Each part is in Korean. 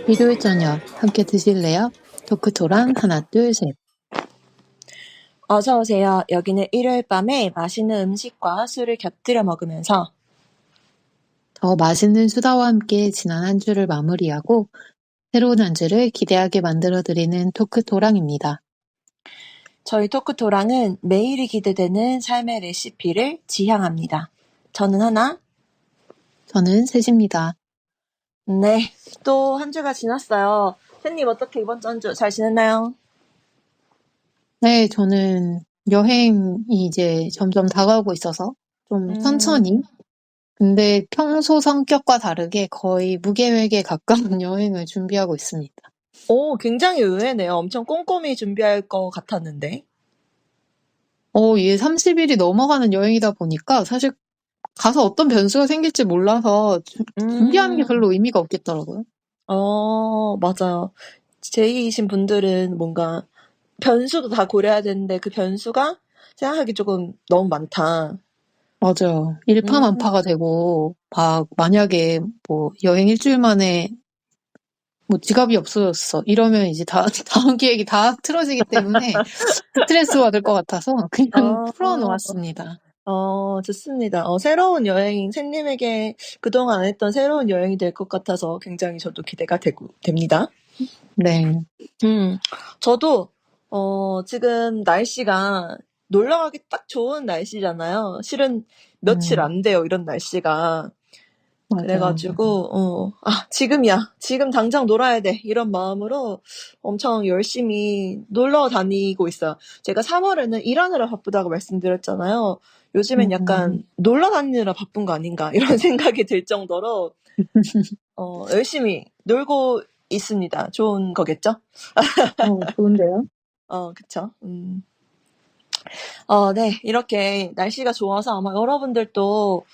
일요일 저녁 함께 드실래요? 토크토랑 하나 둘 셋. 어서 오세요. 여기는 일요일 밤에 맛있는 음식과 술을 곁들여 먹으면서 더 맛있는 수다와 함께 지난 한 주를 마무리하고 새로운 한 주를 기대하게 만들어드리는 토크토랑입니다. 저희 토크토랑은 매일이 기대되는 삶의 레시피를 지향합니다. 저는 하나. 저는 셋입니다. 네, 또 한 주가 지났어요. 셋님 어떻게 이번 주 한 주 잘 지냈나요? 네, 저는 여행이 이제 점점 다가오고 있어서 좀 천천히, 근데 평소 성격과 다르게 거의 무계획에 가까운 여행을 준비하고 있습니다. 오, 굉장히 의외네요. 엄청 꼼꼼히 준비할 것 같았는데. 이게 30일이 넘어가는 여행이다 보니까 사실 가서 어떤 변수가 생길지 몰라서 준비하는 게 별로 의미가 없겠더라고요. 맞아요. 제이이신 분들은 뭔가 변수도 다 고려해야 되는데 그 변수가 생각하기 조금 너무 많다. 맞아요. 일파만파가 되고, 만약에 여행 일주일 만에 지갑이 없어졌어. 이러면 이제 다음 계획이 다 틀어지기 때문에 스트레스 받을 것 같아서 그냥 풀어놓았습니다. 좋습니다. 새로운 여행, 샌님에게 그동안 안 했던 새로운 여행이 될 것 같아서 굉장히 저도 기대가 됩니다. 네. 저도, 지금 날씨가 놀러 가기 딱 좋은 날씨잖아요. 실은 며칠 안 돼요, 이런 날씨가. 맞아요. 그래가지고, 지금이야. 지금 당장 놀아야 돼. 이런 마음으로 엄청 열심히 놀러 다니고 있어요. 제가 3월에는 일하느라 바쁘다고 말씀드렸잖아요. 요즘엔 약간 놀러 다니느라 바쁜 거 아닌가 이런 생각이 들 정도로 열심히 놀고 있습니다. 좋은 거겠죠? 좋은데요? 그쵸. 네. 이렇게 날씨가 좋아서 아마 여러분들도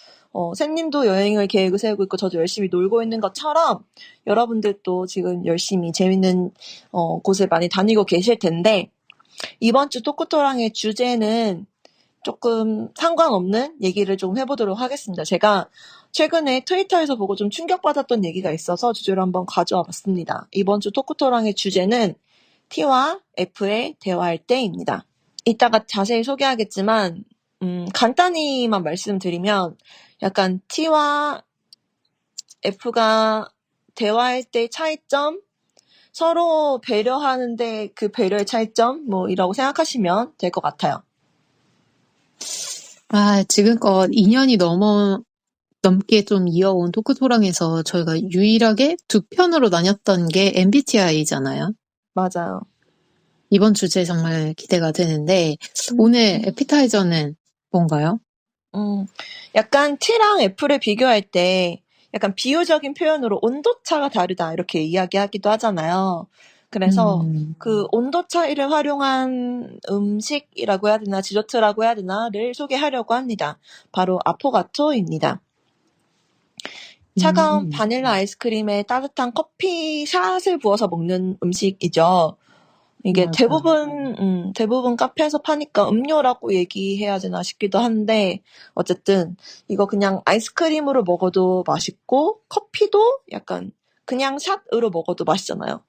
샌님도 여행을 계획을 세우고 있고 저도 열심히 놀고 있는 것처럼 여러분들도 지금 열심히 재밌는 곳을 많이 다니고 계실 텐데 이번 주 토크토랑의 주제는 조금 상관없는 얘기를 좀 해보도록 하겠습니다. 제가 최근에 트위터에서 보고 좀 충격받았던 얘기가 있어서 주제로 한번 가져와 봤습니다. 이번 주 토크토랑의 주제는 T와 F의 대화할 때입니다. 이따가 자세히 소개하겠지만 간단히만 말씀드리면 약간 T와 F가 대화할 때의 차이점, 서로 배려하는데 그 배려의 차이점 이라고 생각하시면 될 것 같아요. 지금껏 2년이 넘게 좀 이어온 토크토랑에서 저희가 유일하게 두 편으로 나뉘었던 게 MBTI잖아요. 맞아요. 이번 주제 정말 기대가 되는데 오늘 에피타이저는 뭔가요? 약간 T랑 F를 비교할 때 약간 비유적인 표현으로 온도차가 다르다 이렇게 이야기하기도 하잖아요. 그래서 그 온도 차이를 활용한 음식이라고 해야 되나 디저트라고 해야 되나를 소개하려고 합니다. 바로 아포가토입니다. 차가운 바닐라 아이스크림에 따뜻한 커피 샷을 부어서 먹는 음식이죠. 이게 대부분 카페에서 파니까 음료라고 얘기해야 되나 싶기도 한데, 어쨌든, 이거 그냥 아이스크림으로 먹어도 맛있고, 커피도 약간 그냥 샷으로 먹어도 맛있잖아요.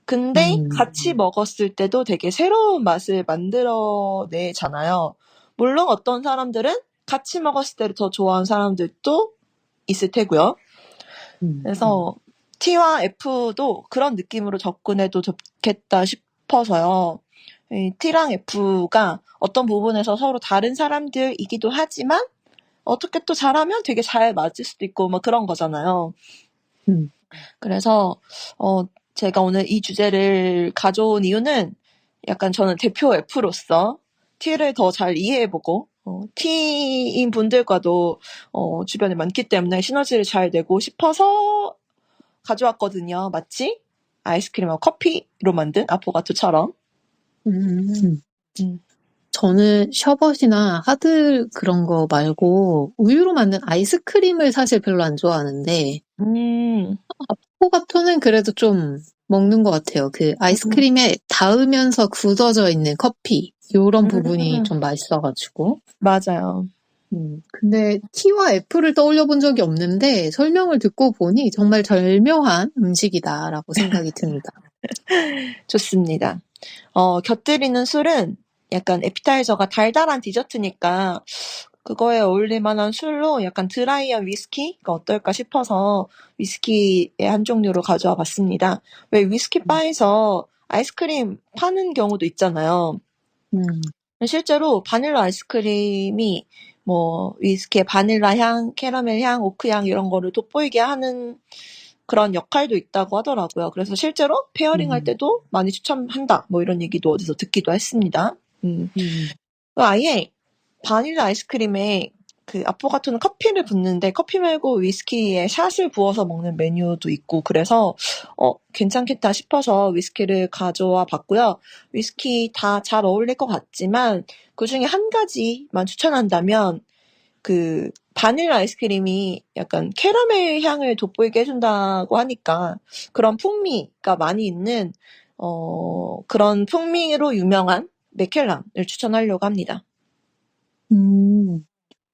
근데 같이 먹었을 때도 되게 새로운 맛을 만들어내잖아요. 물론 어떤 사람들은 같이 먹었을 때를 더 좋아하는 사람들도 있을 테고요. 그래서 T와 F도 그런 느낌으로 접근해도 좋겠다 싶어서요. T랑 F가 어떤 부분에서 서로 다른 사람들이기도 하지만 어떻게 또 잘하면 되게 잘 맞을 수도 있고 그런 거잖아요. 그래서 제가 오늘 이 주제를 가져온 이유는 약간 저는 대표 F로서 T를 더 잘 이해해보고 T인 분들과도 주변에 많기 때문에 시너지를 잘 내고 싶어서 가져왔거든요. 마치 아이스크림하고 커피로 만든 아포가토처럼. 저는 셔벗이나 하드 그런 거 말고 우유로 만든 아이스크림을 사실 별로 안 좋아하는데 아포가토는 그래도 좀 먹는 것 같아요. 그 아이스크림에 닿으면서 굳어져 있는 커피 이런 부분이 좀 맛있어가지고. 맞아요. 근데 T와 F를 떠올려 본 적이 없는데 설명을 듣고 보니 정말 절묘한 음식이다라고 생각이 듭니다. 좋습니다. 곁들이는 술은 약간 에피타이저가 달달한 디저트니까 그거에 어울릴 만한 술로 약간 드라이한 위스키가 어떨까 싶어서 위스키의 한 종류로 가져와 봤습니다. 왜 위스키 바에서 아이스크림 파는 경우도 있잖아요. 실제로 바닐라 아이스크림이 뭐 위스키의 바닐라 향, 캐러멜 향, 오크 향 이런 거를 돋보이게 하는 그런 역할도 있다고 하더라고요. 그래서 실제로 페어링 할 때도 많이 추천한다. 뭐 이런 얘기도 어디서 듣기도 했습니다. 아예 바닐라 아이스크림에 그 아포가토는 커피를 붓는데 커피 말고 위스키에 샷을 부어서 먹는 메뉴도 있고 그래서 괜찮겠다 싶어서 위스키를 가져와 봤고요. 위스키 다 잘 어울릴 것 같지만 그중에 한 가지만 추천한다면 그 바닐라 아이스크림이 약간 캐러멜 향을 돋보이게 해준다고 하니까 그런 풍미가 많이 있는 그런 풍미로 유명한 맥켈란을 추천하려고 합니다.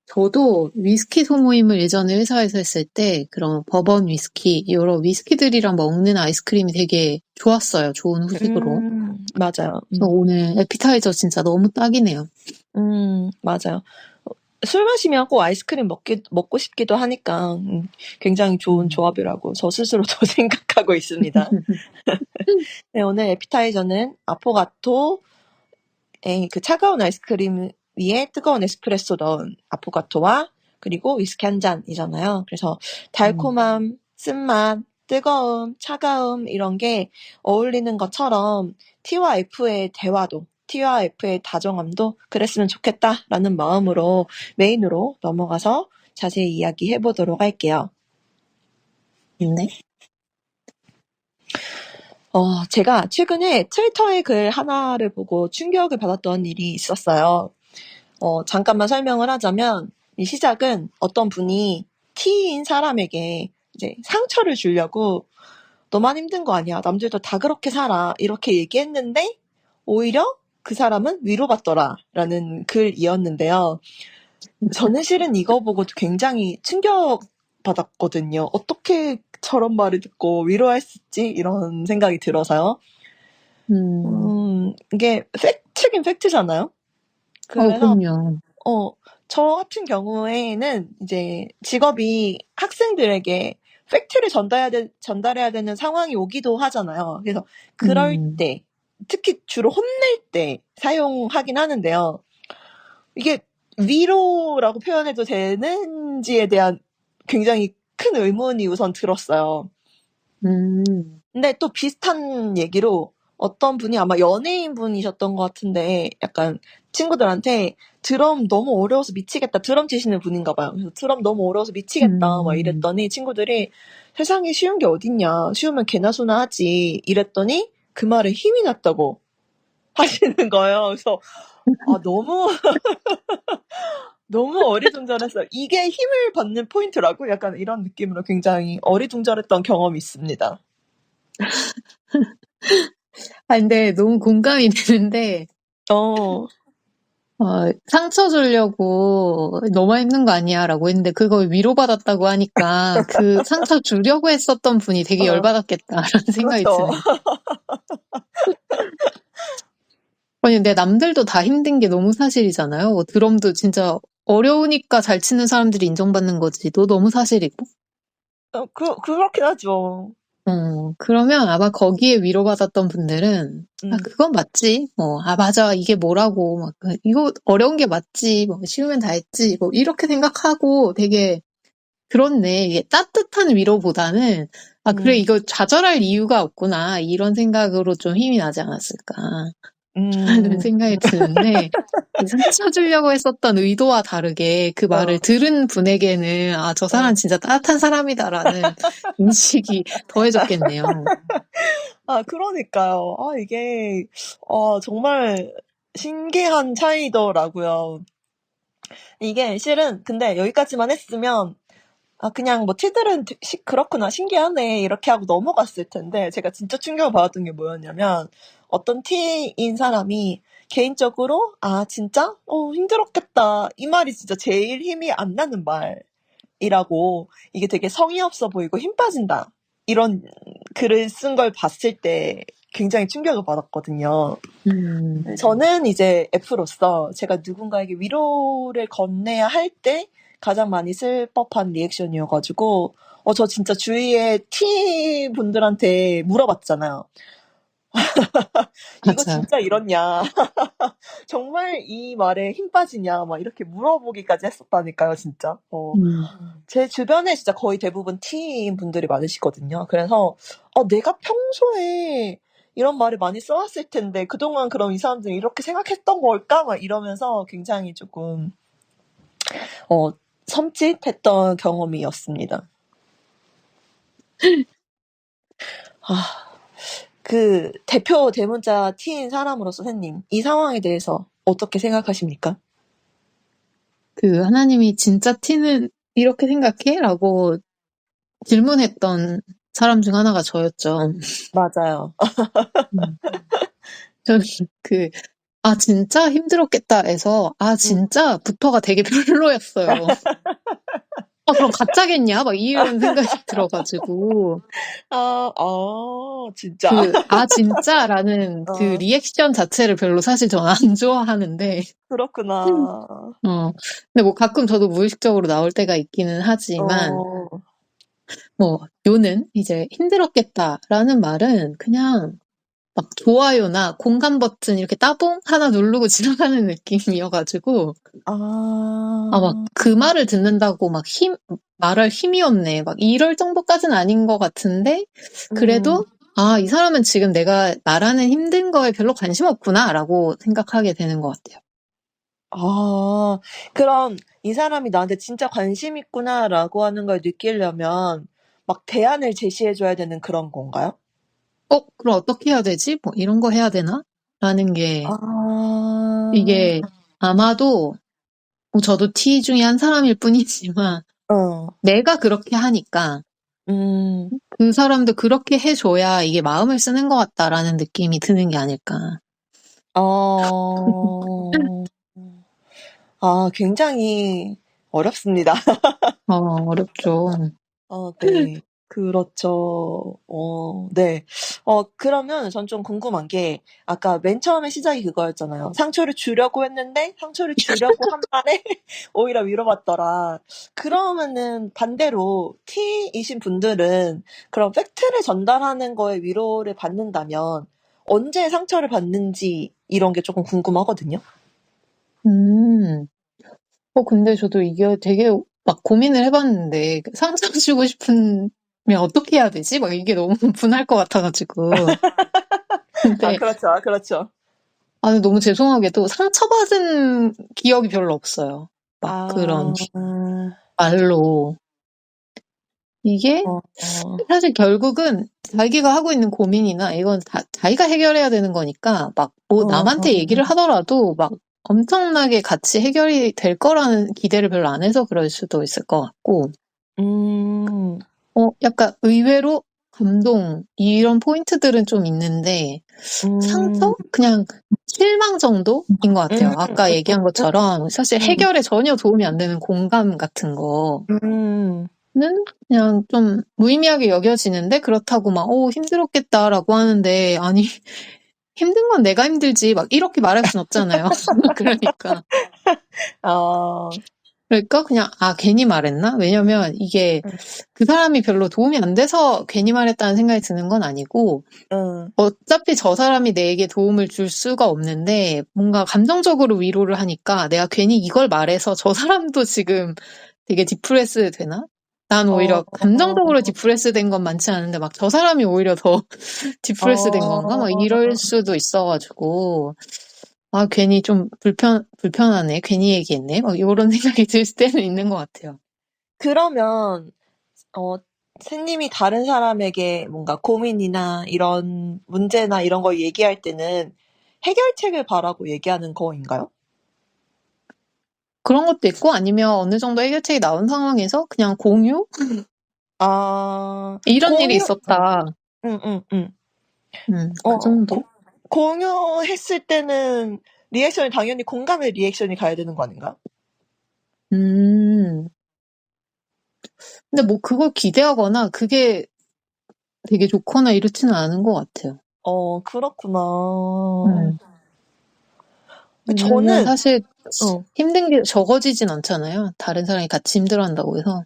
저도 위스키 소모임을 예전에 회사에서 했을 때 그런 버번 위스키 여러 위스키들이랑 먹는 아이스크림이 되게 좋았어요. 좋은 후식으로. 맞아요. 그래서 오늘 에피타이저 진짜 너무 딱이네요. 맞아요. 술 마시면 꼭 아이스크림 먹고 싶기도 하니까 굉장히 좋은 조합이라고 저 스스로도 생각하고 있습니다. 네, 오늘 에피타이저는 아포가토에 그 차가운 아이스크림 위에 뜨거운 에스프레소 넣은 아포가토와 그리고 위스키 한 잔이잖아요. 그래서 달콤함, 쓴맛, 뜨거움, 차가움 이런 게 어울리는 것처럼 T와 F의 대화도 T와 F의 다정함도 그랬으면 좋겠다라는 마음으로 메인으로 넘어가서 자세히 이야기해 보도록 할게요. 네. 제가 최근에 트위터의 글 하나를 보고 충격을 받았던 일이 있었어요. 잠깐만 설명을 하자면 이 시작은 어떤 분이 T인 사람에게 이제 상처를 주려고 너만 힘든 거 아니야. 남들도 다 그렇게 살아. 이렇게 얘기했는데 오히려 그 사람은 위로받더라 라는 글이었는데요. 저는 실은 이거 보고 굉장히 충격받았거든요. 어떻게 저런 말을 듣고 위로할 수 있지? 이런 생각이 들어서요. 이게 팩트긴 팩트잖아요. 그래서 그럼요. 저 같은 경우에는 이제 직업이 학생들에게 팩트를 전달해야 되는 상황이 오기도 하잖아요. 그래서 그럴 때, 특히 주로 혼낼 때 사용하긴 하는데요. 이게 위로라고 표현해도 되는지에 대한 굉장히 큰 의문이 우선 들었어요. 근데 또 비슷한 얘기로 어떤 분이 아마 연예인 분이셨던 것 같은데 약간 친구들한테 드럼 너무 어려워서 미치겠다. 드럼 치시는 분인가 봐요. 그래서 드럼 너무 어려워서 미치겠다. 막 이랬더니 친구들이 세상에 쉬운 게 어딨냐. 쉬우면 개나 소나 하지. 이랬더니 그 말에 힘이 났다고 하시는 거예요. 그래서 너무 너무 어리둥절했어요. 이게 힘을 받는 포인트라고? 약간 이런 느낌으로 굉장히 어리둥절했던 경험이 있습니다. 근데 너무 공감이 되는데, 상처 주려고 너만 힘든 거 아니야 라고 했는데 그걸 위로받았다고 하니까 그 상처 주려고 했었던 분이 되게 열받았겠다라는 생각이 그렇죠. 드네요. 아니, 근데 남들도 다 힘든 게 너무 사실이잖아요. 드럼도 진짜 어려우니까 잘 치는 사람들이 인정받는 거지. 너 너무 사실이고. 그렇긴 하죠. 그러면 아마 거기에 위로받았던 분들은, 그건 맞지. 맞아. 이게 뭐라고. 막, 이거 어려운 게 맞지. 뭐, 쉬우면 다 했지. 뭐, 이렇게 생각하고 되게, 그렇네. 이게 따뜻한 위로보다는, 그래, 이거 좌절할 이유가 없구나. 이런 생각으로 좀 힘이 나지 않았을까. 하는 생각이 드는데, 상처 주려고 했었던 의도와 다르게 그 말을 들은 분에게는, 저 사람 진짜 따뜻한 사람이다라는 인식이 더해졌겠네요. 그러니까요. 이게, 정말 신기한 차이더라고요. 이게 실은, 근데 여기까지만 했으면, 그냥 뭐 티들은 그렇구나, 신기하네, 이렇게 하고 넘어갔을 텐데, 제가 진짜 충격을 받았던 게 뭐였냐면, 어떤 티인 사람이 개인적으로, 아, 진짜? 힘들었겠다. 이 말이 진짜 제일 힘이 안 나는 말이라고, 이게 되게 성의 없어 보이고 힘 빠진다. 이런 글을 쓴 걸 봤을 때 굉장히 충격을 받았거든요. 저는 이제 F로서 제가 누군가에게 위로를 건네야 할 때 가장 많이 쓸 법한 리액션이어가지고, 저 진짜 주위에 T 분들한테 물어봤잖아요. 이거 맞아요. 진짜 이렇냐? 정말 이 말에 힘 빠지냐? 막 이렇게 물어보기까지 했었다니까요, 진짜. 제 주변에 진짜 거의 대부분 T인 분들이 많으시거든요. 그래서, 내가 평소에 이런 말을 많이 써왔을 텐데, 그동안 그럼 이 사람들이 이렇게 생각했던 걸까? 막 이러면서 굉장히 조금, 섬찟했던 경험이었습니다. 그 대표 대문자 T인 사람으로서 샌님, 이 상황에 대해서 어떻게 생각하십니까? 하나님이 진짜 T는 이렇게 생각해? 라고 질문했던 사람 중 하나가 저였죠. 맞아요. 저는 진짜 힘들었겠다 해서, 진짜부터가 되게 별로였어요. 그럼 가짜겠냐? 막 이런 생각이 들어가지고. 진짜. 진짜라는 그 리액션 자체를 별로 사실 저는 안 좋아하는데. 그렇구나. 근데 뭐 가끔 저도 무의식적으로 나올 때가 있기는 하지만, 요는 이제 힘들었겠다라는 말은 그냥 막 좋아요나 공감 버튼 이렇게 따봉 하나 누르고 지나가는 느낌이어가지고, 막 그 말을 듣는다고 막 말할 힘이 없네. 막 이럴 정도까지는 아닌 것 같은데, 그래도, 이 사람은 지금 내가 말하는 힘든 거에 별로 관심 없구나라고 생각하게 되는 것 같아요. 그럼 이 사람이 나한테 진짜 관심 있구나라고 하는 걸 느끼려면 막 대안을 제시해줘야 되는 그런 건가요? 그럼 어떻게 해야 되지? 뭐 이런 거 해야 되나? 라는 게, 이게 아마도 저도 T 중에 한 사람일 뿐이지만, 내가 그렇게 하니까, 그 사람도 그렇게 해줘야 이게 마음을 쓰는 것 같다라는 느낌이 드는 게 아닐까. 굉장히 어렵습니다. 어렵죠. 네. 그렇죠. 네. 그러면 전 좀 궁금한 게, 아까 맨 처음에 시작이 그거였잖아요. 상처를 주려고 했는데, 상처를 주려고 한 말에 오히려 위로받더라. 그러면은 반대로 T이신 분들은 그런 팩트를 전달하는 거에 위로를 받는다면, 언제 상처를 받는지 이런 게 조금 궁금하거든요. 근데 저도 이게 되게 막 고민을 해봤는데, 상처 주고 싶으면 어떻게 해야 되지? 막 이게 너무 분할 것 같아가지고. 근데, 그렇죠. 근데 너무 죄송하게도 상처받은 기억이 별로 없어요. 막 그런 말로. 이게 사실 결국은 자기가 하고 있는 고민이나 이건 자기가 해결해야 되는 거니까 막 남한테 얘기를 하더라도 막 엄청나게 같이 해결이 될 거라는 기대를 별로 안 해서 그럴 수도 있을 것 같고, 약간 의외로 감동, 이런 포인트들은 좀 있는데, 상처? 그냥 실망 정도인 것 같아요. 아까 얘기한 것처럼 사실 해결에 전혀 도움이 안 되는 공감 같은 거는 그냥 좀 무의미하게 여겨지는데, 그렇다고 막, 힘들었겠다라고 하는데, 아니, 힘든 건 내가 힘들지, 막 이렇게 말할 순 없잖아요. 그러니까 그냥 괜히 말했나? 왜냐면 이게 그 사람이 별로 도움이 안 돼서 괜히 말했다는 생각이 드는 건 아니고, 어차피 저 사람이 내게 도움을 줄 수가 없는데 뭔가 감정적으로 위로를 하니까 내가 괜히 이걸 말해서 저 사람도 지금 되게 디프레스 되나? 난 오히려 감정적으로 디프레스 된 건 많지 않은데 막 저 사람이 오히려 더 디프레스 된 건가? 막 이럴 수도 있어가지고, 괜히 좀 불편하네. 괜히 얘기했네. 막 이런 생각이 들 때는 있는 것 같아요. 그러면 샌님이 다른 사람에게 뭔가 고민이나 이런 문제나 이런 걸 얘기할 때는 해결책을 바라고 얘기하는 거인가요? 그런 것도 있고, 아니면 어느 정도 해결책이 나온 상황에서 그냥 공유? 이런 일이 있었다. 그 정도? 공유했을 때는 리액션이 당연히 공감의 리액션이 가야 되는 거 아닌가? 근데 뭐 그걸 기대하거나 그게 되게 좋거나 이렇지는 않은 것 같아요. 그렇구나. 왜냐면 저는, 사실 힘든 게 적어지진 않잖아요. 다른 사람이 같이 힘들어한다고 해서.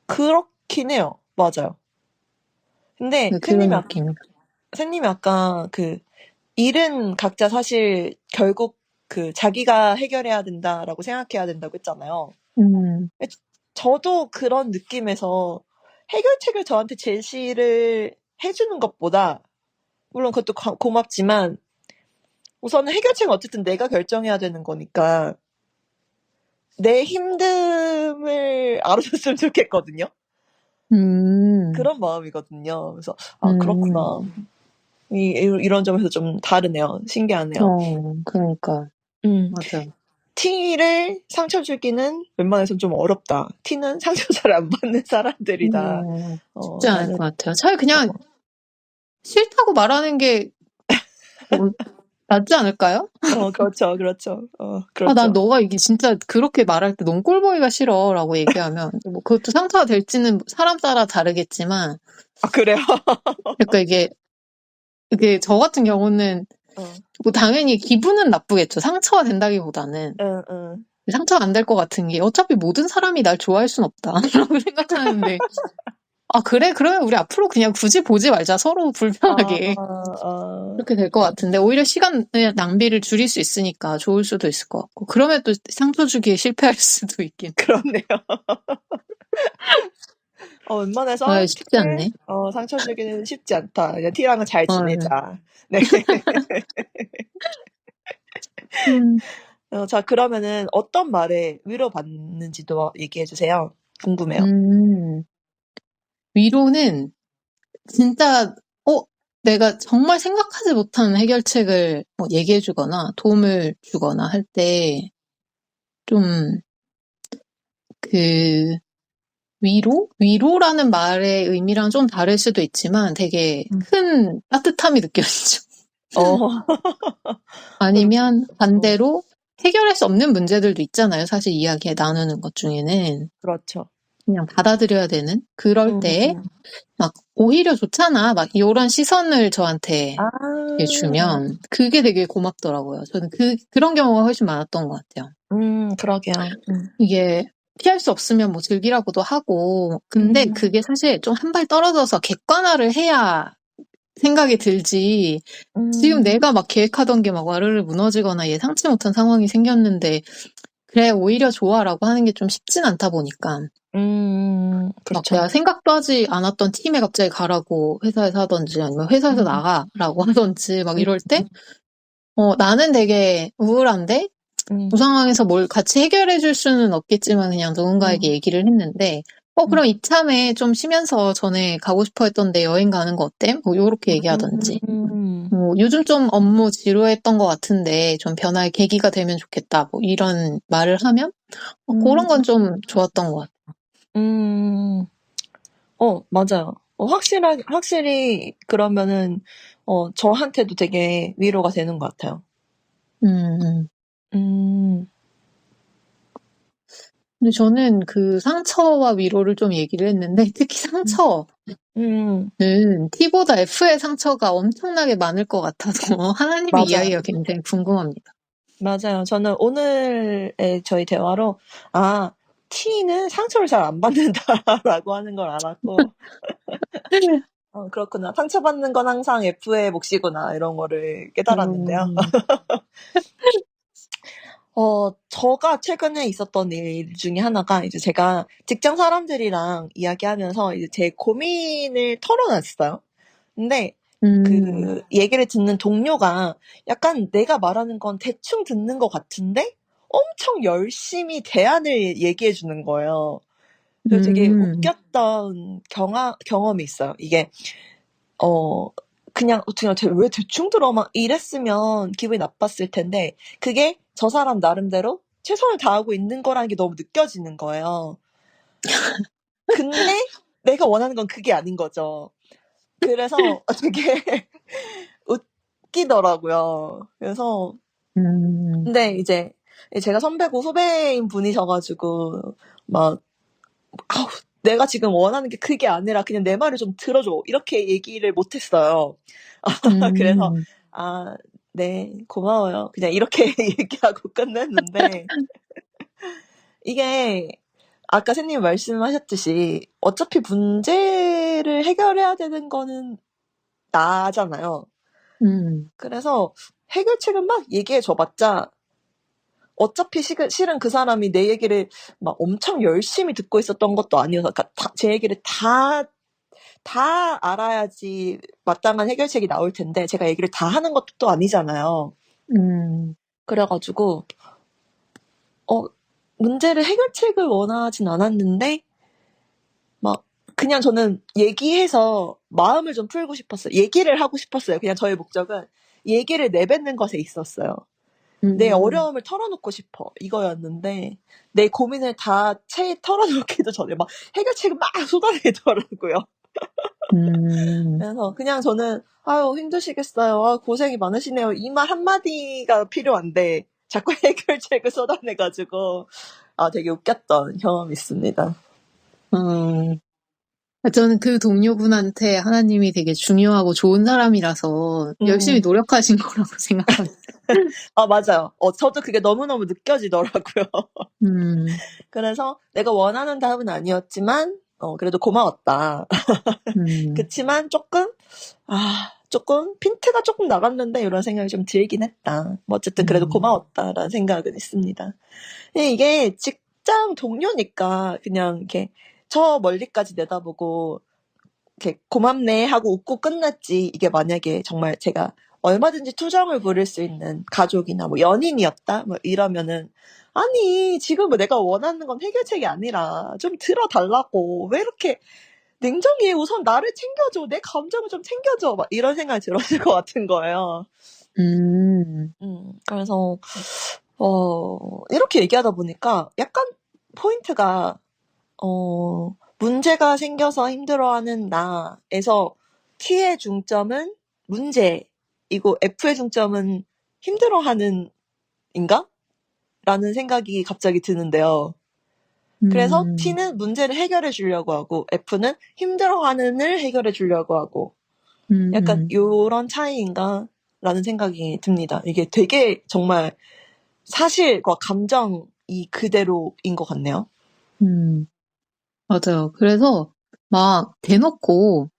그렇긴 해요. 맞아요. 근데, 네, 그런 느낌. 샌님이 아까 일은 각자 사실 결국 자기가 해결해야 된다라고 생각해야 된다고 했잖아요. 저도 그런 느낌에서 해결책을 저한테 제시를 해주는 것보다, 물론 그것도 고맙지만, 우선은 해결책은 어쨌든 내가 결정해야 되는 거니까, 내 힘듦을 알아줬으면 좋겠거든요. 그런 마음이거든요. 그래서, 그렇구나. 이런 점에서 좀 다르네요. 신기하네요. 그러니까. 맞아요. T를 상처 주기는 웬만해서는 좀 어렵다. T는 상처 잘 안 받는 사람들이다. 쉽지 않을 것 같아요. 차라리 그냥 싫다고 말하는 게 낫지 않을까요? 그렇죠. 그렇죠. 난 너가 이게 진짜 그렇게 말할 때 너무 꼴 보기가 싫어 라고 얘기하면 뭐 그것도 상처가 될지는 사람 따라 다르겠지만 그래요? 그러니까 이게 저 같은 경우는 뭐 당연히 기분은 나쁘겠죠. 상처가 된다기보다는 상처가 안 될 것 같은 게 어차피 모든 사람이 날 좋아할 순 없다 라고 생각하는데 그래? 그러면 우리 앞으로 그냥 굳이 보지 말자. 서로 불편하게. 그렇게 될 것 같은데 오히려 시간 낭비를 줄일 수 있으니까 좋을 수도 있을 것 같고 그러면 또 상처 주기에 실패할 수도 있긴. 그렇네요. 웬만해서 쉽지 않네. 상처 주기는 쉽지 않다. 그냥 T랑은 잘 지내자. 네. 자, 그러면은 어떤 말에 위로받는지도 얘기해 주세요. 궁금해요. 위로는 진짜 내가 정말 생각하지 못한 해결책을 뭐 얘기해 주거나 도움을 주거나 할 때 좀 위로라는 말의 의미랑 좀 다를 수도 있지만 되게 큰 따뜻함이 느껴지죠. 아니면 반대로 해결할 수 없는 문제들도 있잖아요. 사실 이야기 나누는 것 중에는. 그렇죠. 그냥 받아들여야 되는 그럴 때 막 오히려 좋잖아. 막 이런 시선을 저한테 주면 그게 되게 고맙더라고요. 저는 그런 경우가 훨씬 많았던 것 같아요. 그러게요. 이게 피할 수 없으면 뭐 즐기라고도 하고 근데 그게 사실 좀 한 발 떨어져서 객관화를 해야 생각이 들지. 지금 내가 막 계획하던 게 막 와르르 무너지거나 예상치 못한 상황이 생겼는데 그래 오히려 좋아라고 하는 게 좀 쉽진 않다 보니까 그렇죠. 막 내가 생각도 하지 않았던 팀에 갑자기 가라고 회사에서 하던지 아니면 회사에서 나가라고 하던지 막 이럴 때 나는 되게 우울한데 그 상황에서 뭘 같이 해결해 줄 수는 없겠지만 그냥 누군가에게 얘기를 했는데 그럼 이참에 좀 쉬면서 전에 가고 싶어 했던데 여행 가는 거 어때? 뭐 요렇게 얘기하던지 요즘 좀 업무 지루했던 것 같은데 좀 변화의 계기가 되면 좋겠다 뭐 이런 말을 하면 그런 건 좀 좋았던 것 같아요. 맞아요. 확실히 그러면은 저한테도 되게 위로가 되는 것 같아요. 근데 저는 그 상처와 위로를 좀 얘기를 했는데 특히 상처는 T보다 F의 상처가 엄청나게 많을 것 같아서 하나님의 맞아요. 이야기가 굉장히 궁금합니다. 맞아요. 저는 오늘의 저희 대화로 T는 상처를 잘 안 받는다라고 하는 걸 알았고 그렇구나. 상처받는 건 항상 F의 몫이구나 이런 거를 깨달았는데요. 저가 최근에 있었던 일 중에 하나가 이제 제가 직장 사람들이랑 이야기하면서 이제 제 고민을 털어놨어요. 근데 그 얘기를 듣는 동료가 약간 내가 말하는 건 대충 듣는 것 같은데 엄청 열심히 대안을 얘기해 주는 거예요. 그래서 되게 웃겼던 경험이 있어요. 이게 그냥 왜 대충 들어 막 이랬으면 기분이 나빴을 텐데 그게 저 사람 나름대로 최선을 다하고 있는 거라는 게 너무 느껴지는 거예요. 근데 내가 원하는 건 그게 아닌 거죠. 그래서 되게 웃기더라고요. 그래서 근데 이제 제가 선배고 후배인 분이셔가지고 막 아우, 내가 지금 원하는 게 그게 아니라 그냥 내 말을 좀 들어줘 이렇게 얘기를 못했어요. 그래서 네, 고마워요. 그냥 이렇게 얘기하고 끝냈는데 이게 아까 선생님 말씀하셨듯이 어차피 문제를 해결해야 되는 거는 나잖아요. 그래서 해결책은 막 얘기해 줘봤자 어차피 실은 그 사람이 내 얘기를 막 엄청 열심히 듣고 있었던 것도 아니어서 그러니까 제 얘기를 다 알아야지 마땅한 해결책이 나올 텐데 제가 얘기를 다 하는 것도 또 아니잖아요. 그래가지고 문제를 해결책을 원하진 않았는데 막 그냥 저는 얘기해서 마음을 좀 풀고 싶었어요. 얘기를 하고 싶었어요. 그냥 저의 목적은 얘기를 내뱉는 것에 있었어요. 내 어려움을 털어놓고 싶어 이거였는데 내 고민을 다 채 털어놓기도 전에 막 해결책을 막 쏟아내더라고요. 그래서 그냥 저는 아유 힘드시겠어요. 아, 고생이 많으시네요. 이 말 한마디가 필요한데 자꾸 해결책을 쏟아내가지고 되게 웃겼던 경험이 있습니다. 저는 그 동료분한테 하나님이 되게 중요하고 좋은 사람이라서 열심히 노력하신 거라고 생각합니다. 맞아요. 저도 그게 너무너무 느껴지더라고요. 그래서 내가 원하는 답은 아니었지만 그래도 고마웠다. 그치만 조금 핀트가 조금 나갔는데 이런 생각이 좀 들긴 했다. 뭐 어쨌든 그래도 고마웠다라는 생각은 있습니다. 근데 이게 직장 동료니까 그냥 이렇게 저 멀리까지 내다보고 이렇게 고맙네 하고 웃고 끝났지. 이게 만약에 정말 제가 얼마든지 투정을 부릴 수 있는 가족이나 뭐 연인이었다 뭐 이러면은 아니 지금 뭐 내가 원하는 건 해결책이 아니라 좀 들어달라고 왜 이렇게 냉정히 우선 나를 챙겨줘 내 감정을 좀 챙겨줘 막 이런 생각이 들었을 것 같은 거예요. 그래서 이렇게 얘기하다 보니까 약간 포인트가 문제가 생겨서 힘들어하는 나에서 T의 중점은 문제이고 F의 중점은 힘들어하는 인가? 라는 생각이 갑자기 드는데요. 그래서 T는 문제를 해결해 주려고 하고 F는 힘들어하는을 해결해 주려고 하고 약간 요런 차이인가? 라는 생각이 듭니다. 이게 되게 정말 사실과 감정이 그대로인 것 같네요. 맞아요. 그래서 막 대놓고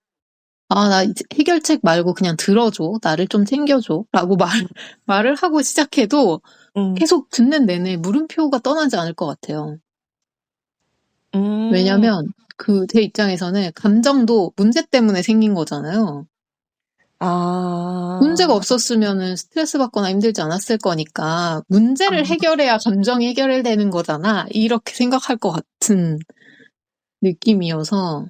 나 이제 해결책 말고 그냥 들어줘. 나를 좀 챙겨줘. 라고 말을 하고 시작해도 계속 듣는 내내 물음표가 떠나지 않을 것 같아요. 왜냐면 제 입장에서는 감정도 문제 때문에 생긴 거잖아요. 문제가 없었으면은 스트레스 받거나 힘들지 않았을 거니까 문제를 해결해야 감정이 해결되는 거잖아. 이렇게 생각할 것 같은 느낌이어서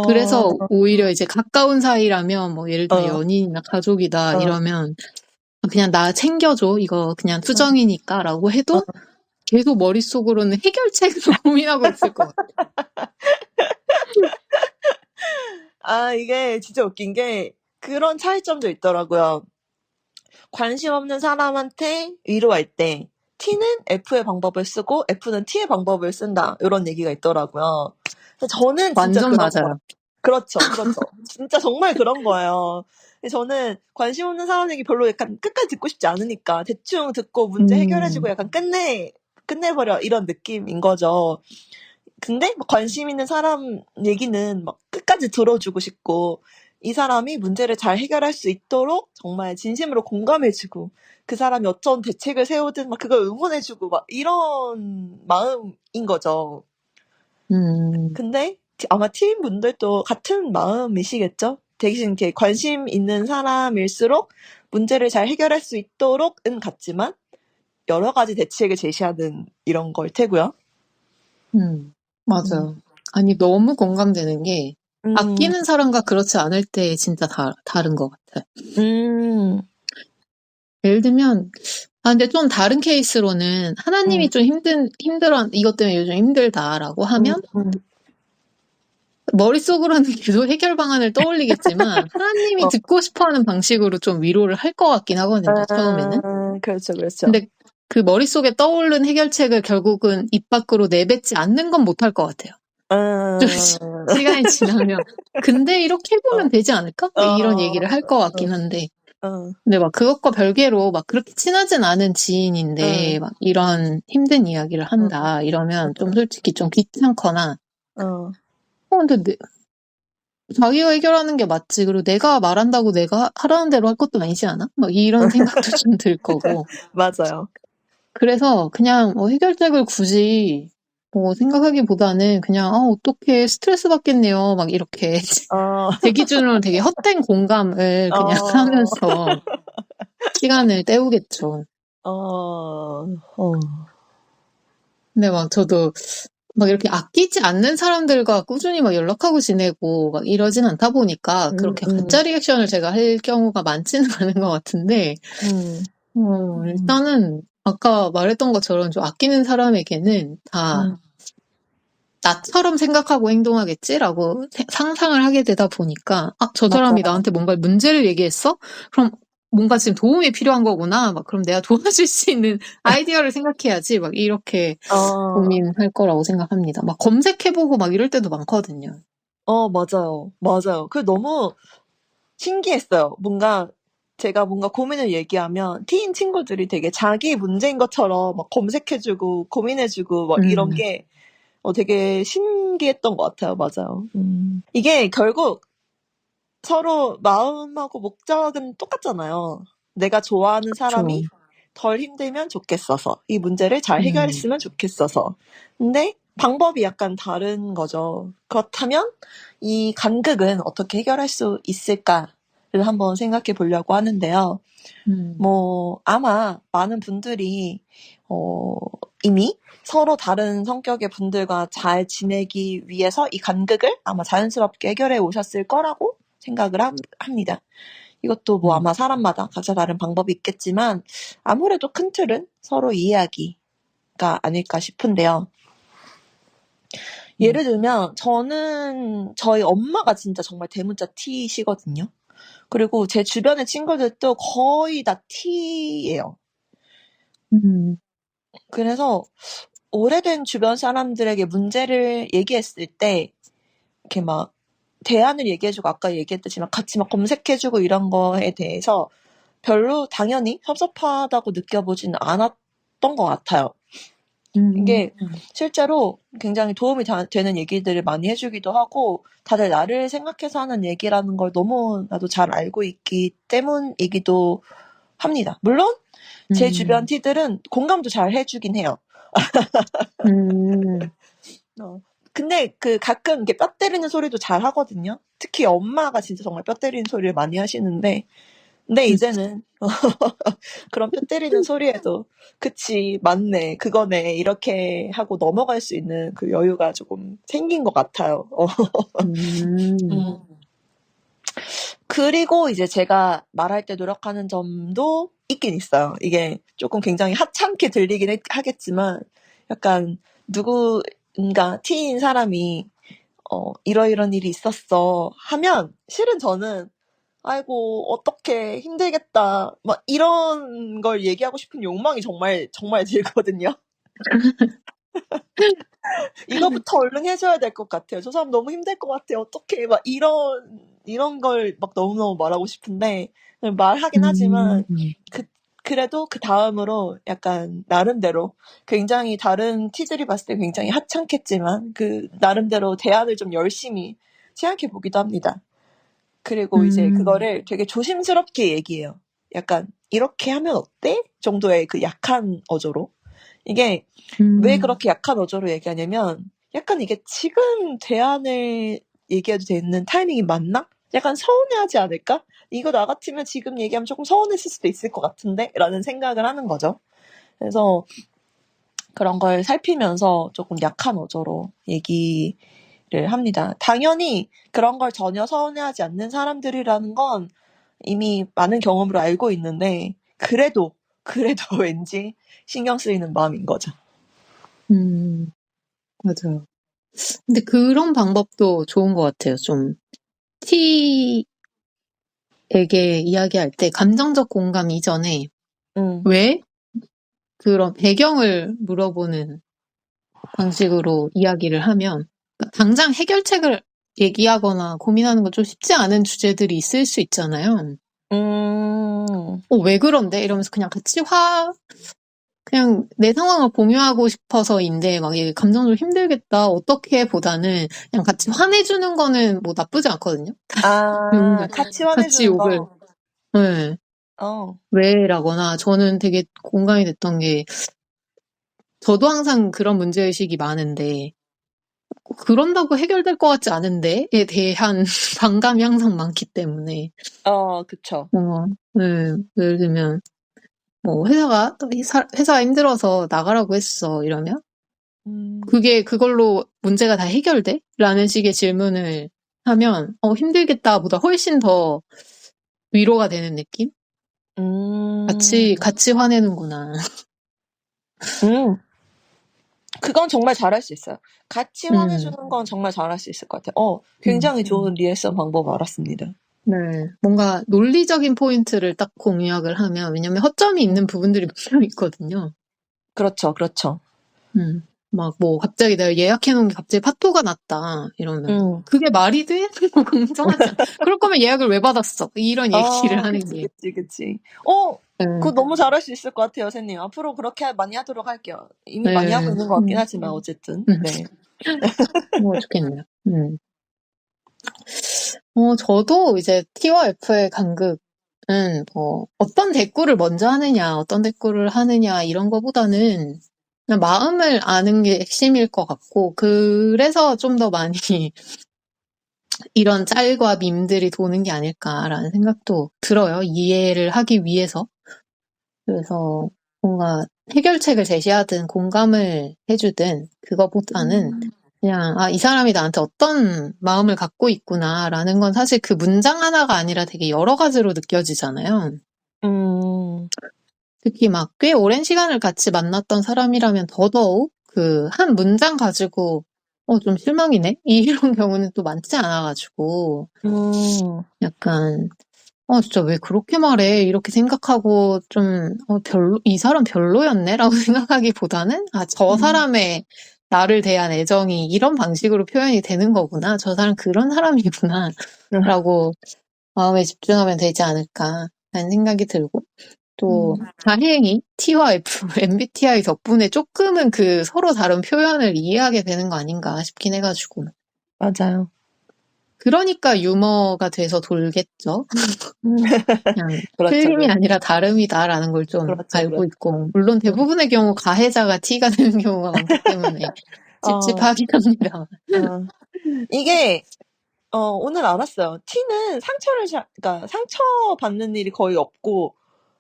그래서 오히려 이제 가까운 사이라면 뭐 예를 들어 연인이나 가족이다 이러면 그냥 나 챙겨줘. 이거 그냥 투정이니까 라고 해도 계속 머릿속으로는 해결책을 고민하고 있을 것 같아. 이게 진짜 웃긴 게 그런 차이점도 있더라고요. 관심 없는 사람한테 위로할 때 T는 F의 방법을 쓰고 F는 T의 방법을 쓴다. 이런 얘기가 있더라고요. 저는 진짜 완전 그런 맞아요. 그렇죠. 진짜 정말 그런 거예요. 저는 관심 없는 사람 얘기 별로 약간 끝까지 듣고 싶지 않으니까 대충 듣고 문제 해결해주고 약간 끝내버려 이런 느낌인 거죠. 근데 관심 있는 사람 얘기는 막 끝까지 들어주고 싶고 이 사람이 문제를 잘 해결할 수 있도록 정말 진심으로 공감해주고 그 사람이 어떤 대책을 세우든 막 그걸 응원해주고 막 이런 마음인 거죠. 근데 아마 팀분들도 같은 마음이시겠죠? 대신 이렇게 관심 있는 사람일수록 문제를 잘 해결할 수 있도록은 같지만 여러 가지 대책을 제시하는 이런 걸 테고요. 맞아요. 아니 너무 공감되는 게 아끼는 사람과 그렇지 않을 때 진짜 다른 것 같아요. 예를 들면 근데 좀 다른 케이스로는 하나님이 좀 힘들어 이것 때문에 요즘 힘들다라고 하면 머릿속으로는 계속 해결 방안을 떠올리겠지만 하나님이 어, 듣고 싶어하는 방식으로 좀 위로를 할 것 같긴 하거든요, 처음에는. 그렇죠, 그렇죠. 근데 그 머릿속에 떠오른 해결책을 결국은 입 밖으로 내뱉지 않는 건 못할 것 같아요. 좀 시간이 지나면 근데 이렇게 해보면 어, 되지 않을까? 막 이런 얘기를 할 것 같긴 한데 근데 막 그것과 별개로 막 그렇게 친하진 않은 지인인데 막 이런 힘든 이야기를 한다 이러면 좀 솔직히 좀 귀찮거나 근데 자기가 해결하는 게 맞지. 그리고 내가 말한다고 내가 하라는 대로 할 것도 아니지 않아? 막 이런 생각도 좀 들 거고. 맞아요. 그래서 그냥 뭐 해결책을 굳이 뭐 생각하기보다는 그냥 어떡해 스트레스 받겠네요. 막 이렇게 어, 제 기준으로 되게 헛된 공감을 그냥 어, 하면서 시간을 때우겠죠. 어, 근데 막 저도 막 이렇게 아끼지 않는 사람들과 꾸준히 막 연락하고 지내고 막 이러진 않다 보니까 그렇게 가짜 리액션을 제가 할 경우가 많지는 않은 것 같은데, 일단은 아까 말했던 것처럼 좀 아끼는 사람에게는 다 나처럼 생각하고 행동하겠지라고 상상을 하게 되다 보니까, 저 사람이 맞아요. 나한테 뭔가 문제를 얘기했어? 그럼 뭔가 지금 도움이 필요한 거구나. 막 그럼 내가 도와줄 수 있는 아이디어를 생각해야지. 막 이렇게 어, 고민할 거라고 생각합니다. 막 검색해보고 막 이럴 때도 많거든요. 맞아요. 맞아요. 그 너무 신기했어요. 제가 뭔가 고민을 얘기하면 티인 친구들이 되게 자기 문제인 것처럼 막 검색해주고 고민해주고 막 이런 음, 게 되게 신기했던 것 같아요. 맞아요. 이게 결국 서로 마음하고 목적은 똑같잖아요. 내가 좋아하는 그쵸. 사람이 덜 힘들면 좋겠어서, 이 문제를 잘 음, 해결했으면 좋겠어서. 근데 방법이 약간 다른 거죠. 그렇다면 이 간극은 어떻게 해결할 수 있을까를 한번 생각해 보려고 하는데요. 음, 아마 많은 분들이, 어, 이미 서로 다른 성격의 분들과 잘 지내기 위해서 이 간극을 아마 자연스럽게 해결해 오셨을 거라고 생각을 합니다. 이것도 뭐 아마 사람마다 각자 다른 방법이 있겠지만 아무래도 큰 틀은 서로 이해하기가 아닐까 싶은데요. 예를 들면 저는 저희 엄마가 진짜 정말 대문자 T시거든요. 그리고 제 주변의 친구들도 거의 다 T예요. 음, 그래서 오래된 주변 사람들에게 문제를 얘기했을 때 이렇게 막 대안을 얘기해주고 아까 얘기했듯이 막 같이 막 검색해주고 이런 거에 대해서 별로 당연히 섭섭하다고 느껴보지는 않았던 것 같아요. 이게 실제로 굉장히 도움이 되는 얘기들을 많이 해주기도 하고 다들 나를 생각해서 하는 얘기라는 걸 너무나도 잘 알고 있기 때문이기도 합니다. 물론 제 주변 T들은 공감도 잘 해주긴 해요. 음, 근데 가끔 이렇게 뼈 때리는 소리도 잘 하거든요. 특히 엄마가 진짜 정말 뼈 때리는 소리를 많이 하시는데, 근데 이제는 그런 뼈 때리는 소리에도 그치, 맞네, 그거네 이렇게 하고 넘어갈 수 있는 그 여유가 조금 생긴 것 같아요. 음. 그리고 이제 제가 말할 때 노력하는 점도 있긴 있어요. 이게 조금 굉장히 하찮게 들리긴 하겠지만 약간 누군가 T인 사람이 이러이런 일이 있었어 하면 실은 저는 아이고 어떡해 힘들겠다 막 이런 걸 얘기하고 싶은 욕망이 정말 정말 들거든요. 이거부터 얼른 해줘야 될 것 같아요. 저 사람 너무 힘들 것 같아요. 어떡해 막 이런 걸 막 너무너무 말하고 싶은데 말하긴 하지만 그래도 그 다음으로 약간 나름대로 굉장히 다른 T들이 봤을 때 굉장히 하찮겠지만 그 나름대로 대안을 좀 열심히 생각해 보기도 합니다. 그리고 이제 그거를 되게 조심스럽게 얘기해요. 약간 이렇게 하면 어때? 정도의 그 약한 어조로. 이게 왜 그렇게 약한 어조로 얘기하냐면 약간 이게 지금 대안을 얘기해도 되는 타이밍이 맞나? 약간 서운해하지 않을까? 이거 나 같으면 지금 얘기하면 조금 서운했을 수도 있을 것 같은데? 라는 생각을 하는 거죠. 그래서 그런 걸 살피면서 조금 약한 어조로 얘기를 합니다. 당연히 그런 걸 전혀 서운해하지 않는 사람들이라는 건 이미 많은 경험으로 알고 있는데 그래도 왠지 신경 쓰이는 마음인 거죠. 맞아요. 근데 그런 방법도 좋은 것 같아요. 좀 T에게 이야기할 때 감정적 공감 이전에 왜? 그런 배경을 물어보는 방식으로 이야기를 하면 당장 해결책을 얘기하거나 고민하는 건 좀 쉽지 않은 주제들이 있을 수 있잖아요. 왜 그런데? 이러면서 그냥 같이 그냥 내 상황을 공유하고 싶어서인데 막 이게 감정적으로 힘들겠다 어떻게 보다는 그냥 같이 화내주는 거는 뭐 나쁘지 않거든요. 같이 같이 화내주는 욕을 거. 네. 왜라거나 저는 되게 공감이 됐던 게 저도 항상 그런 문제의식이 많은데 그런다고 해결될 것 같지 않은데에 대한 반감이 항상 많기 때문에 그쵸. 네. 예를 들면 뭐 회사가 힘들어서 나가라고 했어 이러면 그걸로 문제가 다 해결돼? 라는 식의 질문을 하면 힘들겠다 보다 훨씬 더 위로가 되는 느낌? 같이 화내는구나. 그건 정말 잘할 수 있어요. 같이 화내주는 건 정말 잘할 수 있을 것 같아요. 굉장히 좋은 리액션 방법 알았습니다. 네. 뭔가 논리적인 포인트를 딱 공유를 하면, 왜냐면 허점이 있는 부분들이 분명히 있거든요. 그렇죠, 그렇죠. 막 뭐 갑자기 내가 예약해놓은 게 갑자기 파토가 났다 이러면 그게 말이 돼? 공정하지 않아. 그럴 거면 예약을 왜 받았어? 이런 얘기를 하는 게. 그치. 그거 너무 잘할 수 있을 것 같아요, 선생님. 앞으로 그렇게 많이 하도록 할게요. 이미 많이 하고 있는 것 같긴 하지만 어쨌든. 네. 뭐 좋겠네요. 저도 이제 T와 F의 간극은 뭐 어떤 대꾸를 먼저 하느냐, 어떤 대꾸를 하느냐 이런 거보다는 그냥 마음을 아는 게 핵심일 것 같고 그래서 좀 더 많이 이런 짤과 밈들이 도는 게 아닐까라는 생각도 들어요. 이해를 하기 위해서. 그래서 뭔가 해결책을 제시하든 공감을 해주든 그거보다는 그냥 이 사람이 나한테 어떤 마음을 갖고 있구나라는 건 사실 그 문장 하나가 아니라 되게 여러 가지로 느껴지잖아요. 특히 막 꽤 오랜 시간을 같이 만났던 사람이라면 더더욱 그 한 문장 가지고 좀 실망이네? 이런 경우는 또 많지 않아가지고 약간 진짜 왜 그렇게 말해? 이렇게 생각하고 좀 이 사람 별로였네? 라고 생각하기보다는 저 사람의 나를 대한 애정이 이런 방식으로 표현이 되는 거구나. 저 사람 그런 사람이구나. 라고 마음에 집중하면 되지 않을까 라는 생각이 들고 또 다행히 T와 F, MBTI 덕분에 조금은 그 서로 다른 표현을 이해하게 되는 거 아닌가 싶긴 해가지고. 맞아요. 그러니까 유머가 돼서 돌겠죠. 그냥 틀림이 아니라 다름이다라는 걸 좀 알고 있고 물론 대부분의 경우 가해자가 T가 되는 경우가 많기 때문에 찝찝하긴 합니다. 이게 오늘 알았어요. T는 그러니까 상처받는 일이 거의 없고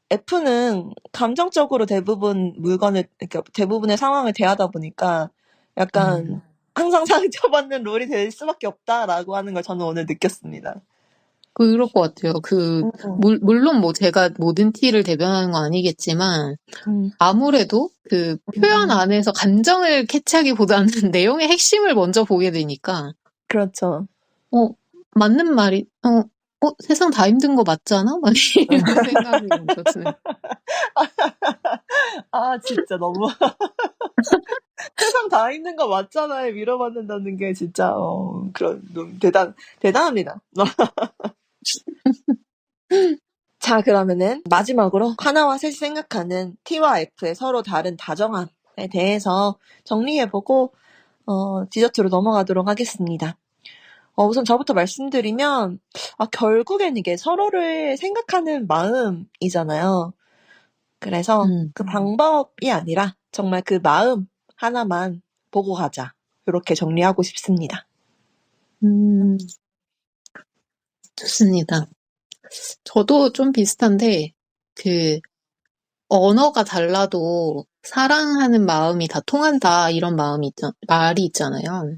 F는 감정적으로 그러니까 대부분의 상황을 대하다 보니까 약간 항상 상처받는 롤이 될 수밖에 없다라고 하는 걸 저는 오늘 느꼈습니다. 그럴 것 같아요. 물론 뭐 제가 모든 T를 대변하는 건 아니겠지만, 아무래도 그 표현 안에서 감정을 캐치하기보다는 내용의 핵심을 먼저 보게 되니까. 그렇죠. 맞는 말이, 세상 다 힘든 거 맞잖아? 막 이런 생각이 먼저 드는. 진짜 너무. 세상 다 힘든 거 맞잖아요. 위로받는다는 게 진짜, 대단합니다. 자, 그러면은 마지막으로 하나와 셋이 생각하는 T와 F의 서로 다른 다정함에 대해서 정리해보고 디저트로 넘어가도록 하겠습니다. 우선 저부터 말씀드리면 결국엔 이게 서로를 생각하는 마음이잖아요. 그래서 그 방법이 아니라 정말 그 마음 하나만 보고 가자. 이렇게 정리하고 싶습니다. 좋습니다. 저도 좀 비슷한데, 언어가 달라도 사랑하는 마음이 다 통한다, 이런 말이 있잖아요.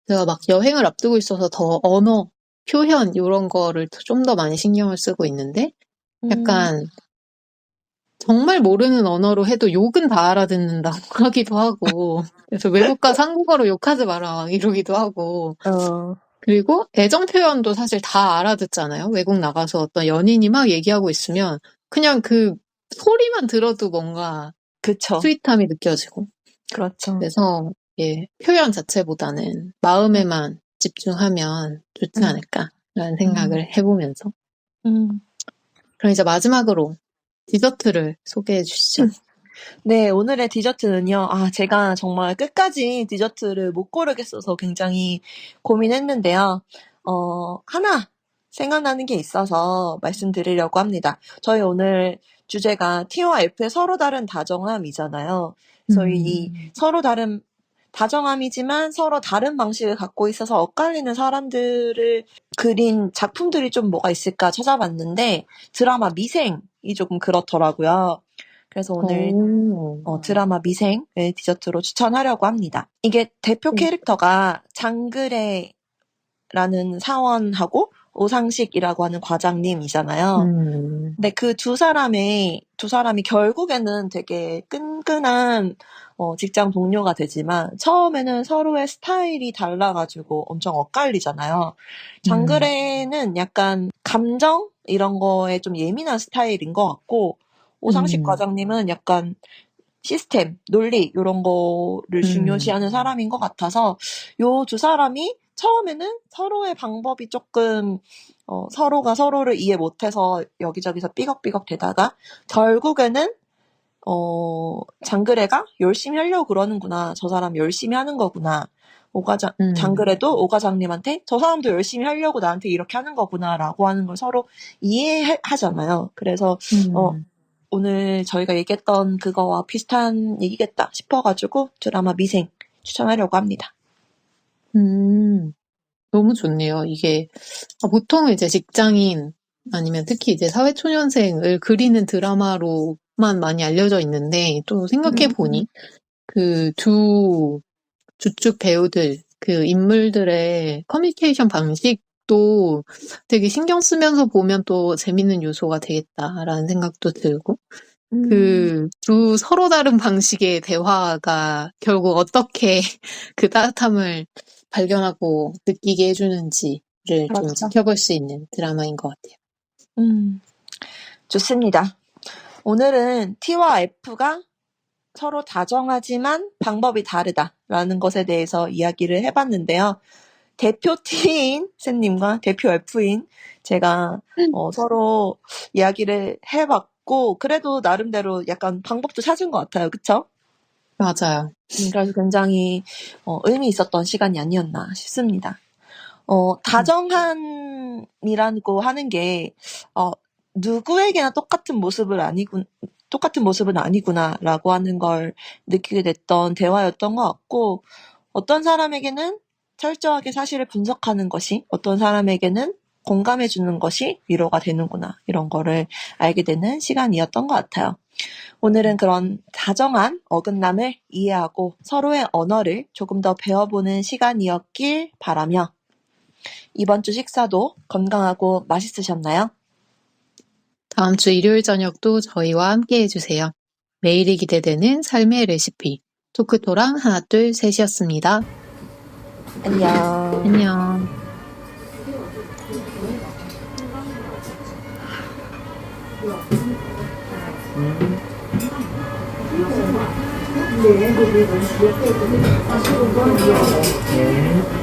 제가 막 여행을 앞두고 있어서 더 언어, 표현, 이런 거를 좀 더 많이 신경을 쓰고 있는데, 약간, 정말 모르는 언어로 해도 욕은 다 알아듣는다고 하기도 하고, 그래서 외국가 한국어로 욕하지 마라 막 이러기도 하고, 그리고 애정 표현도 사실 다 알아듣잖아요. 외국 나가서 어떤 연인이 막 얘기하고 있으면 그냥 그 소리만 들어도 뭔가 그쵸. 스윗함이 느껴지고. 그렇죠. 그래서 예, 표현 자체보다는 마음에만 집중하면 좋지 않을까라는 생각을 해보면서. 그럼 이제 마지막으로 디저트를 소개해 주시죠. 네, 오늘의 디저트는요. 제가 정말 끝까지 디저트를 못 고르겠어서 굉장히 고민했는데요. 하나 생각나는 게 있어서 말씀드리려고 합니다. 저희 오늘 주제가 T와 F의 서로 다른 다정함이잖아요. 그래서 이 서로 다른 다정함이지만 서로 다른 방식을 갖고 있어서 엇갈리는 사람들을 그린 작품들이 좀 뭐가 있을까 찾아봤는데 드라마 미생이 조금 그렇더라고요. 그래서 오늘 드라마 미생을 디저트로 추천하려고 합니다. 이게 대표 캐릭터가 장그래라는 사원하고 오상식이라고 하는 과장님이잖아요. 근데 그 두 사람이 결국에는 되게 끈끈한 직장 동료가 되지만 처음에는 서로의 스타일이 달라가지고 엄청 엇갈리잖아요. 장그래는 약간 감정 이런 거에 좀 예민한 스타일인 것 같고 오상식 과장님은 약간 시스템, 논리 이런 거를 중요시하는 사람인 것 같아서 요 두 사람이 처음에는 서로의 방법이 조금 서로가 서로를 이해 못해서 여기저기서 삐걱삐걱 되다가 결국에는 장그래가 열심히 하려고 그러는구나. 저 사람 열심히 하는 거구나. 장그래도 오 과장님한테 저 사람도 열심히 하려고 나한테 이렇게 하는 거구나 라고 하는 걸 서로 이해하잖아요. 그래서 오늘 저희가 얘기했던 그거와 비슷한 얘기겠다 싶어가지고 드라마 미생 추천하려고 합니다. 너무 좋네요. 이게 보통 이제 직장인 아니면 특히 이제 사회초년생을 그리는 드라마로만 많이 알려져 있는데 또 생각해 보니 그 두 주축 배우들 그 인물들의 커뮤니케이션 방식도 되게 신경 쓰면서 보면 또 재밌는 요소가 되겠다라는 생각도 들고 그 두 서로 다른 방식의 대화가 결국 어떻게 그 따뜻함을 발견하고 느끼게 해주는지를 좀 지켜볼 수 있는 드라마인 것 같아요. 좋습니다. 오늘은 T와 F가 서로 다정하지만 방법이 다르다라는 것에 대해서 이야기를 해봤는데요. 대표 T인 쌤님과 대표 F인 제가 서로 이야기를 해봤고 그래도 나름대로 약간 방법도 찾은 것 같아요. 그쵸? 맞아요. 그래서 굉장히 의미 있었던 시간이 아니었나 싶습니다. 다정함이라고 하는 게 누구에게나 똑같은 모습은 아니구나라고 하는 걸 느끼게 됐던 대화였던 것 같고 어떤 사람에게는 철저하게 사실을 분석하는 것이 어떤 사람에게는 공감해주는 것이 위로가 되는구나 이런 거를 알게 되는 시간이었던 것 같아요. 오늘은 그런 다정한 어긋남을 이해하고 서로의 언어를 조금 더 배워보는 시간이었길 바라며 이번 주 식사도 건강하고 맛있으셨나요? 다음 주 일요일 저녁도 저희와 함께 해주세요. 매일이 기대되는 삶의 레시피 토크토랑 하나 둘 셋이었습니다. 안녕. 안녕. 네,